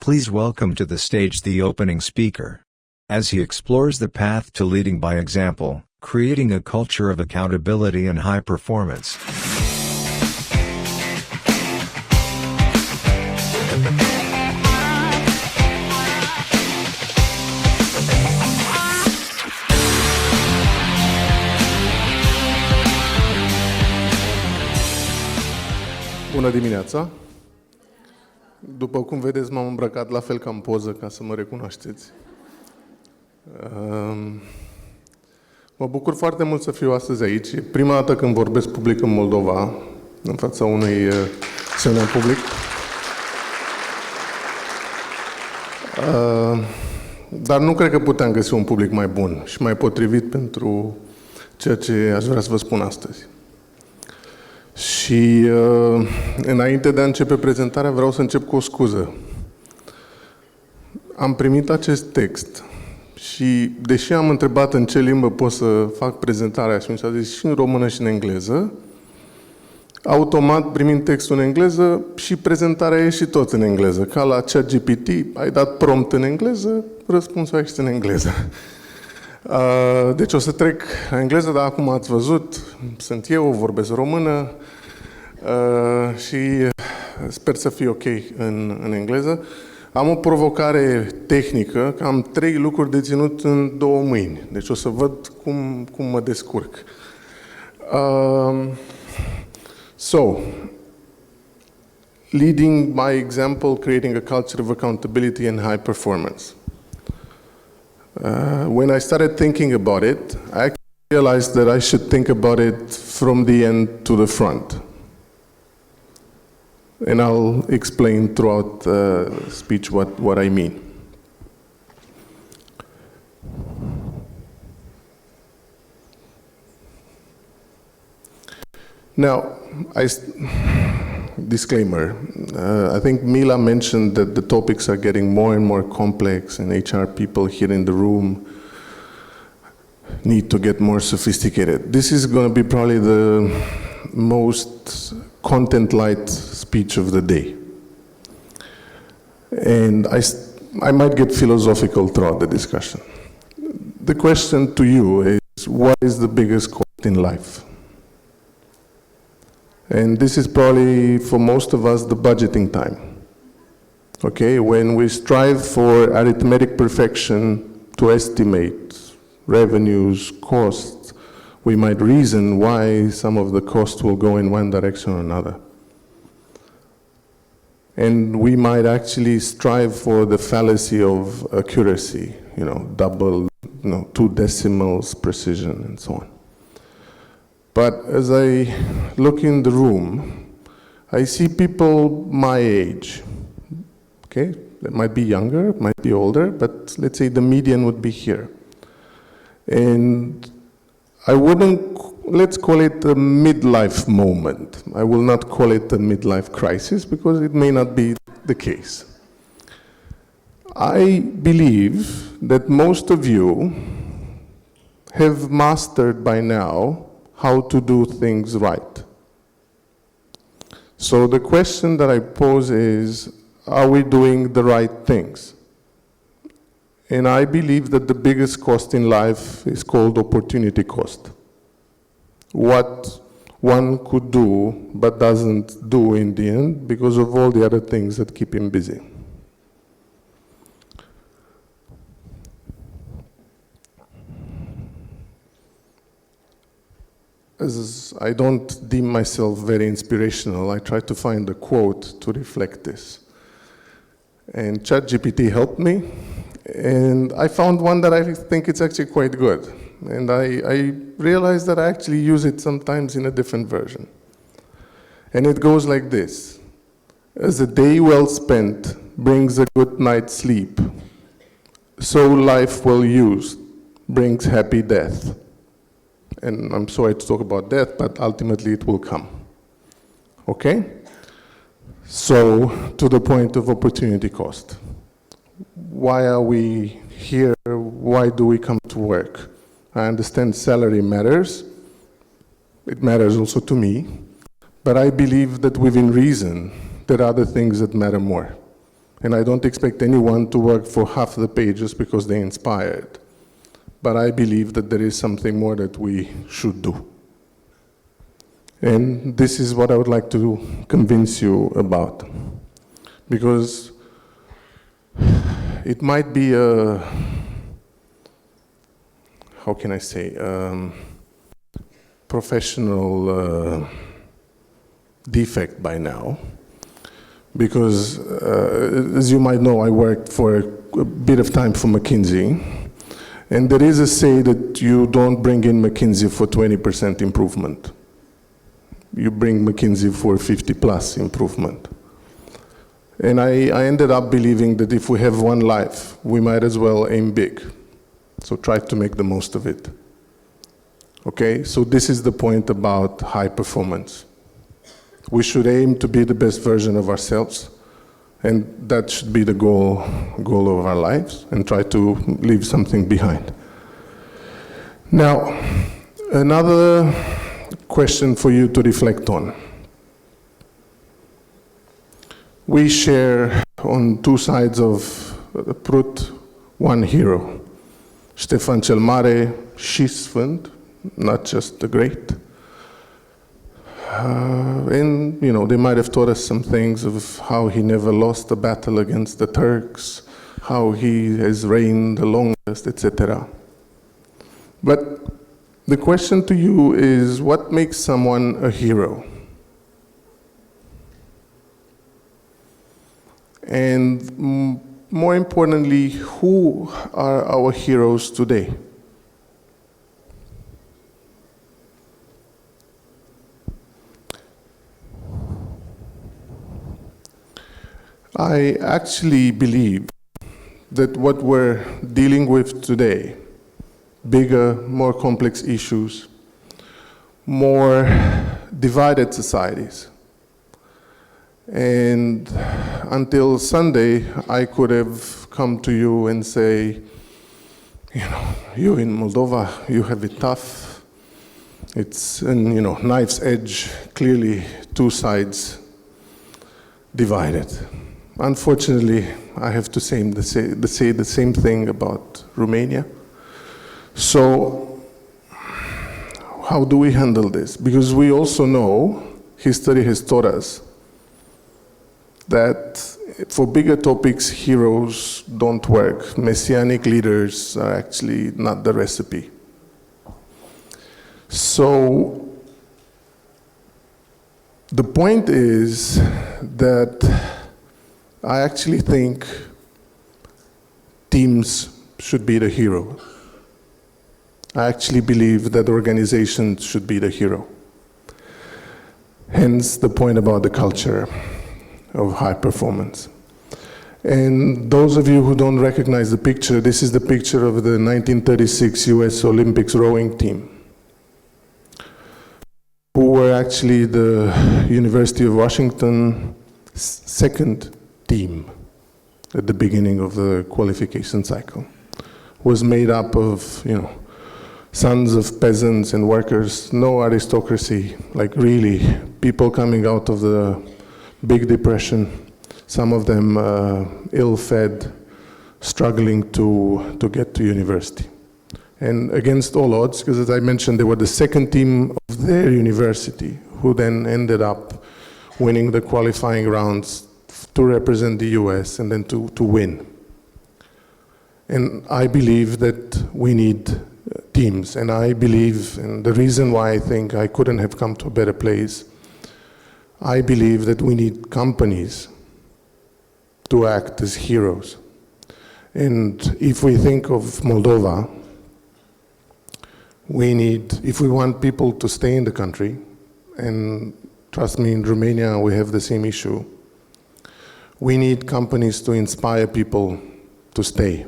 Please welcome to the stage the opening speaker. As he explores the path to leading by example, creating a culture of accountability and high performance. Bună dimineața! După cum vedeți, m-am îmbrăcat la fel ca în poză, ca să mă recunoașteți. Mă bucur foarte mult să fiu astăzi aici. E prima dată când vorbesc public în Moldova, în fața unui asemenea public. Dar nu cred că puteam găsi un public mai bun și mai potrivit pentru ceea ce aș vrea să vă spun astăzi. Și înainte de a începe prezentarea, vreau să încep cu o scuză. Am primit acest text și, deși am întrebat în ce limbă pot să fac prezentarea și mi s-a zis și în română și în engleză, automat, primind textul în engleză, și prezentarea e și tot în engleză. Ca la ChatGPT, ai dat prompt în engleză, răspunsul a ieșit în engleză. Deci o să trec la engleză, dar acum ați văzut, sunt eu, vorbesc română și sper să fie ok în engleză. Am o provocare tehnică, că am 3 lucruri de ținut în 2 mâini, deci o să văd cum mă descurc. So, leading by example, creating a culture of accountability and high performance. When I started thinking about it, I actually realized that I should think about it from the end to the front. And I'll explain throughout the speech what I mean. Now, disclaimer, I think Mila mentioned that the topics are getting more and more complex, and HR people here in the room need to get more sophisticated. This is going to be probably the most content-light speech of the day. And I might get philosophical throughout the discussion. The question to you is, what is the biggest cost in life? And this is probably, for most of us, the budgeting time. Okay, when we strive for arithmetic perfection to estimate revenues, costs, we might reason why some of the costs will go in one direction or another. And we might actually strive for the fallacy of accuracy, double, 2 decimals precision and so on. But as I look in the room, I see people my age, okay? They might be younger, might be older, but let's say the median would be here. And I wouldn't, let's call it a midlife moment. I will not call it a midlife crisis because it may not be the case. I believe that most of you have mastered by now how to do things right. So the question that I pose is, are we doing the right things? And I believe that the biggest cost in life is called opportunity cost. What one could do but doesn't do in the end because of all the other things that keep him busy. As I don't deem myself very inspirational, I try to find a quote to reflect this. And ChatGPT helped me, and I found one that I think it's actually quite good. And I realized that I actually use it sometimes in a different version. And it goes like this: as a day well spent brings a good night's sleep, so life well used brings happy death. And I'm sorry to talk about death, but ultimately it will come. Okay? So, to the point of opportunity cost. Why are we here? Why do we come to work? I understand salary matters. It matters also to me. But I believe that within reason, there are other things that matter more. And I don't expect anyone to work for half the page just because they're inspired. But I believe that there is something more that we should do. And this is what I would like to convince you about. Because it might be a, how can I say, professional defect by now. Because, as you might know, I worked for a bit of time for McKinsey. And there is a say that you don't bring in McKinsey for 20% improvement. You bring McKinsey for 50+ improvement. And I ended up believing that if we have one life, we might as well aim big. So try to make the most of it. Okay, so this is the point about high performance. We should aim to be the best version of ourselves, and that should be the goal of our lives, and try to leave something behind. Now, another question for you to reflect on. We share on two sides of the Prut one hero, Ștefan cel Mare și Sfânt, not just the great. And, you know, they might have taught us some things of how he never lost a battle against the Turks, how he has reigned the longest, etc. But the question to you is, what makes someone a hero? And more importantly, who are our heroes today? I actually believe that what we're dealing with today, bigger, more complex issues, more divided societies. And until Sunday, I could have come to you and say, you know, you in Moldova, you have it tough. It's, and, you know, knife's edge, clearly two sides divided. Unfortunately, I have to say the same thing about Romania. So, how do we handle this? Because we also know, history has taught us, that for bigger topics, heroes don't work. Messianic leaders are actually not the recipe. So, the point is that I actually think teams should be the hero. I actually believe that organizations should be the hero. Hence the point about the culture of high performance. And those of you who don't recognize the picture, this is the picture of the 1936 US Olympics rowing team, who were actually the University of Washington second team at the beginning of the qualification cycle. Was made up of, you know, sons of peasants and workers, no aristocracy, like really people coming out of the Big Depression, some of them ill-fed, struggling to get to university. And against all odds, because as I mentioned, they were the second team of their university, who then ended up winning the qualifying rounds to represent the US and then to win. And I believe that we need teams, and I believe, and the reason why I think I couldn't have come to a better place, I believe that we need companies to act as heroes. And if we think of Moldova, we need, if we want people to stay in the country, and trust me, in Romania we have the same issue, we need companies to inspire people to stay.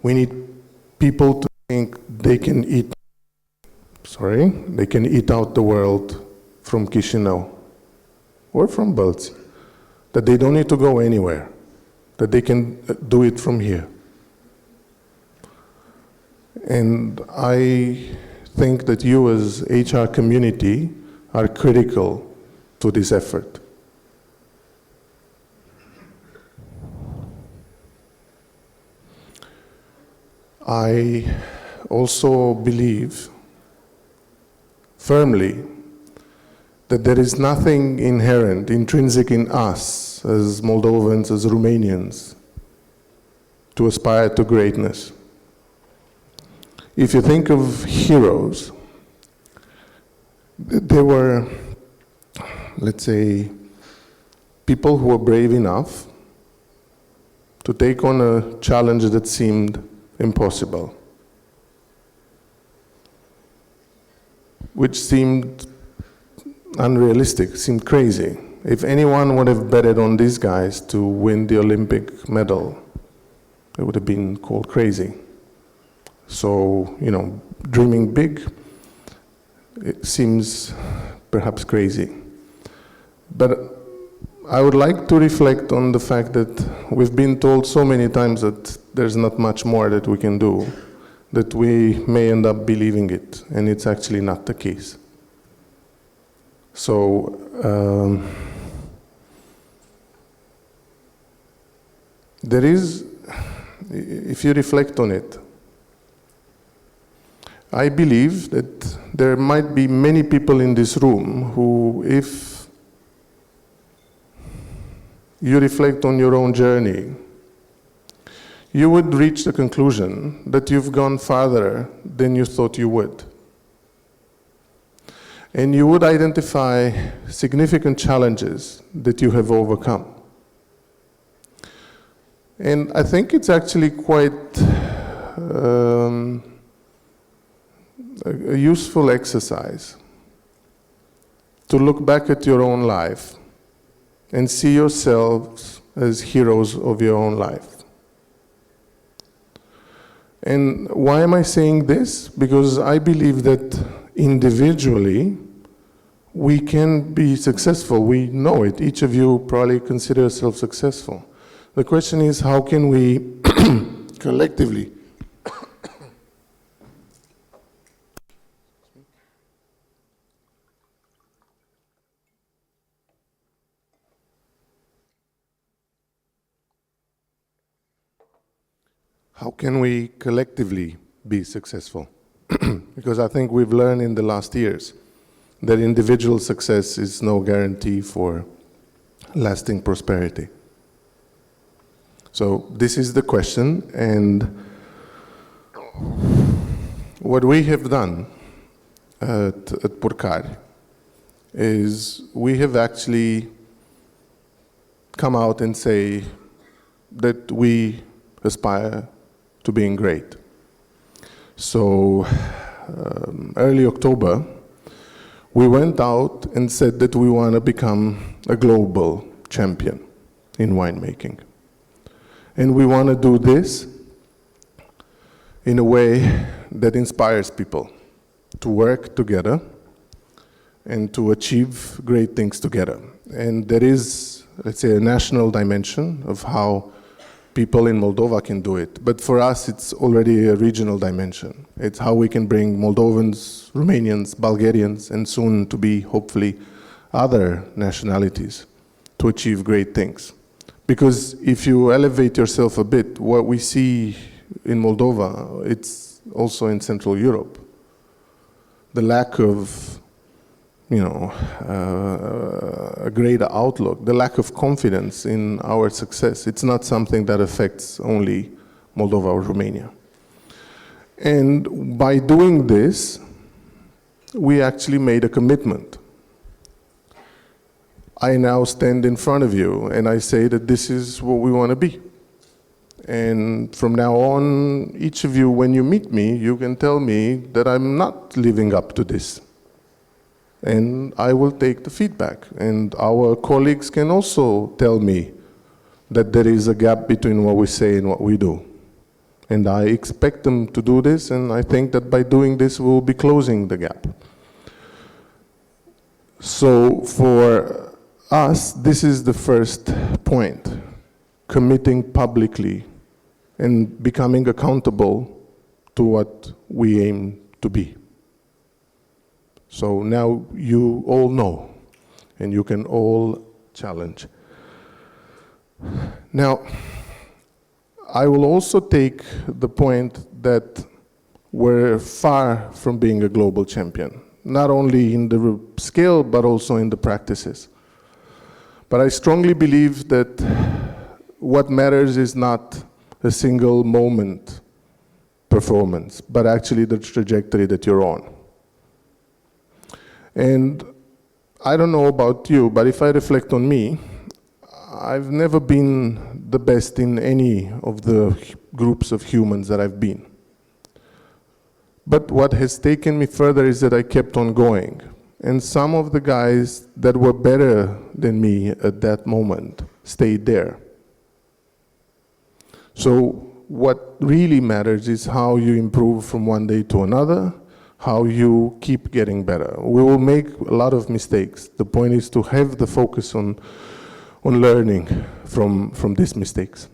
We need people to think they can eat out the world from Chișinău or from Bălți, that they don't need to go anywhere, that they can do it from here. And I think that you as HR community are critical to this effort. I also believe firmly that there is nothing inherent, intrinsic in us as Moldovans, as Romanians, to aspire to greatness. If you think of heroes, there were, let's say, people who were brave enough to take on a challenge that seemed impossible, which seemed unrealistic, seemed crazy. If anyone would have betted on these guys to win the Olympic medal, it would have been called crazy. So, you know, dreaming big, it seems perhaps crazy. But I would like to reflect on the fact that we've been told so many times that there's not much more that we can do, that we may end up believing it, and it's actually not the case. So, there is, if you reflect on it, I believe that there might be many people in this room who, if you reflect on your own journey, you would reach the conclusion that you've gone farther than you thought you would. And you would identify significant challenges that you have overcome. And I think it's actually quite a useful exercise to look back at your own life and see yourselves as heroes of your own life. And why am I saying this? Because I believe that individually we can be successful. We know it. Each of you probably consider yourself successful. The question is, how can we collectively be successful? Because I think we've learned in the last years that individual success is no guarantee for lasting prosperity. So this is the question, and what we have done at Purcari is we have actually come out and say that we aspire to being great. So early October, we went out and said that we want to become a global champion in winemaking. And we want to do this in a way that inspires people to work together and to achieve great things together. And there is, let's say, a national dimension of how people in Moldova can do it. But for us, it's already a regional dimension. It's how we can bring Moldovans, Romanians, Bulgarians, and soon to be, hopefully, other nationalities to achieve great things. Because if you elevate yourself a bit, what we see in Moldova, it's also in Central Europe. The lack of, a greater outlook, the lack of confidence in our success, it's not something that affects only Moldova or Romania. And by doing this, we actually made a commitment. I now stand in front of you and I say that this is what we want to be. And from now on, each of you, when you meet me, you can tell me that I'm not living up to this. And I will take the feedback. And our colleagues can also tell me that there is a gap between what we say and what we do. And I expect them to do this, and I think that by doing this, we'll be closing the gap. So for us, this is the first point, committing publicly and becoming accountable to what we aim to be. So now you all know, and you can all challenge. Now, I will also take the point that we're far from being a global champion, not only in the scale, but also in the practices. But I strongly believe that what matters is not a single moment performance, but actually the trajectory that you're on. And I don't know about you, but if I reflect on me, I've never been the best in any of the groups of humans that I've been. But what has taken me further is that I kept on going. And some of the guys that were better than me at that moment stayed there. So what really matters is how you improve from one day to another, how you keep getting better. We will make a lot of mistakes. The point is to have the focus on learning from these mistakes.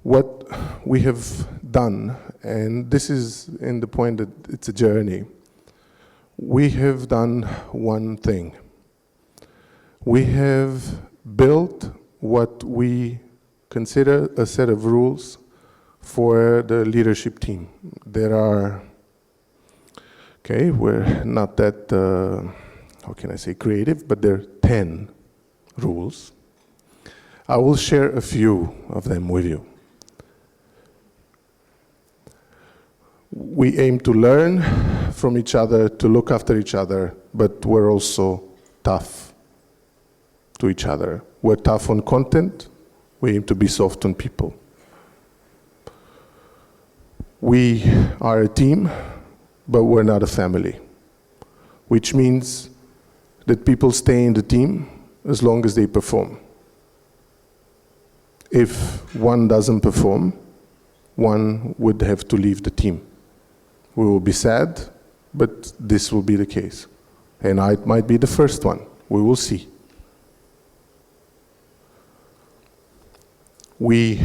What we have done, and this is in the point that it's a journey, we have done one thing. We have built what we consider a set of rules for the leadership team. There are, okay, we're not that, how can I say, creative, but there are 10 rules. I will share a few of them with you. We aim to learn from each other, to look after each other, but we're also tough to each other. We're tough on content, we aim to be soft on people. We are a team, but we're not a family, which means that people stay in the team as long as they perform. If one doesn't perform, one would have to leave the team. We will be sad, but this will be the case. And I might be the first one. We will see. We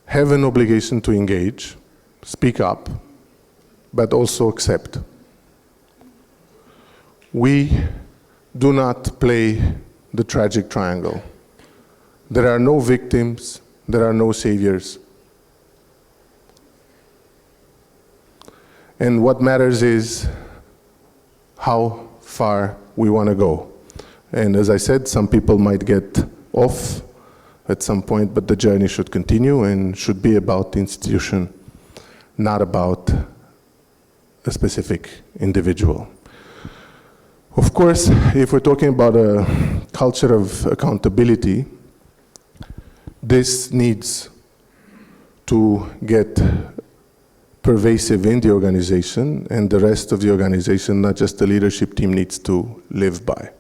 have an obligation to engage, speak up, but also accept. We do not play the tragic triangle. There are no victims, there are no saviors. And what matters is how far we want to go. And as I said, some people might get off at some point, but the journey should continue and should be about the institution, not about a specific individual. Of course, if we're talking about a culture of accountability, this needs to get pervasive in the organization, and the rest of the organization, not just the leadership team, needs to live by.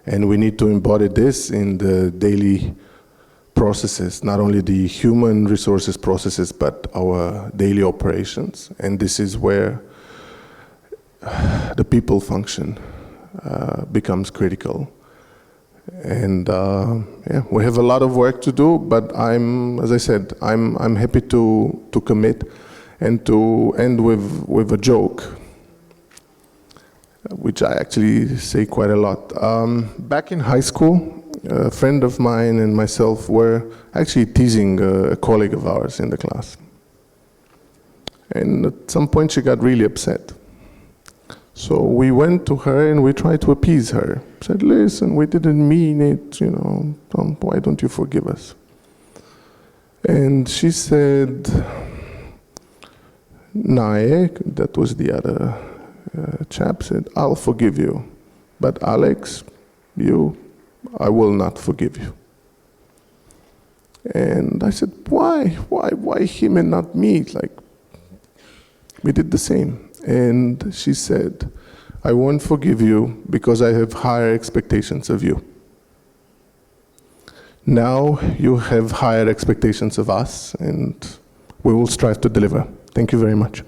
And we need to embody this in the daily processes, not only the human resources processes, but our daily operations. And this is where the people function becomes critical. And yeah, we have a lot of work to do, but as I said, I'm happy to commit and to end with a joke, which I actually say quite a lot. Back in high school, a friend of mine and myself were actually teasing a colleague of ours in the class. And at some point she got really upset. So we went to her and we tried to appease her. Said, listen, we didn't mean it, you know, why don't you forgive us? And she said, Nae, that was the other chap, said, I'll forgive you. But Alex, I will not forgive you. And I said, why him and not me? Like, we did the same. And she said, I won't forgive you because I have higher expectations of you. Now you have higher expectations of us, and we will strive to deliver. Thank you very much.